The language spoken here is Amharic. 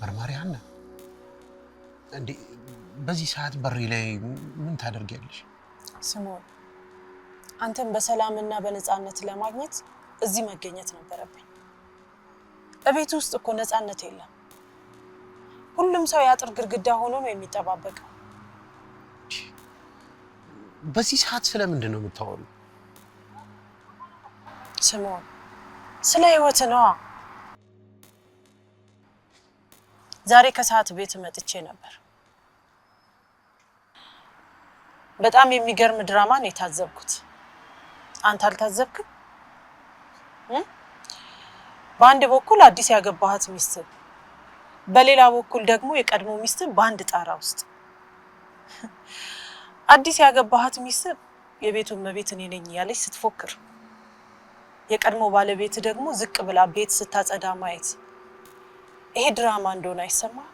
መርማሪ ሀና እንዴ በዚህ ሰዓት በሬ ላይ ምን ታደርጊያለሽ? ስሞን አንተም በሰላምና በነፃነት ለማግኘት እዚህ መገኘት ነበረብኝ። በቤት ውስጥ እኮ ነፃነት የለም። ሁሉም ሰው ያጥር ግድግዳ ሆኖ ነው የሚጠባበቀው። በዚህ ሰዓት ስለምንድን ነው የምታወሪው? ስሞን ስለ ህይወት ነው። ዛሬ ከሰዓት ቤት መጥቼ ነበር። በጣም የሚገርም ድራማ ነው የታዘብኩት። አንተ አልታዘብክም? በአንድ በኩል አዲስ ያገባሃት ሚስት፣ በሌላ በኩል ደግሞ የቀድሞ ሚስት በአንድ ጣራ ውስጥ። አዲስ ያገባሃት ሚስት የቤቱ እመቤት እኔ ነኝ ያለች ስትፎክር፣ የቀድሞ ባለቤት ደግሞ ዝቅ ብላ ቤት ስታጸዳ ማየት። ይሄ ድራማ እንደሆነ አይሰማም?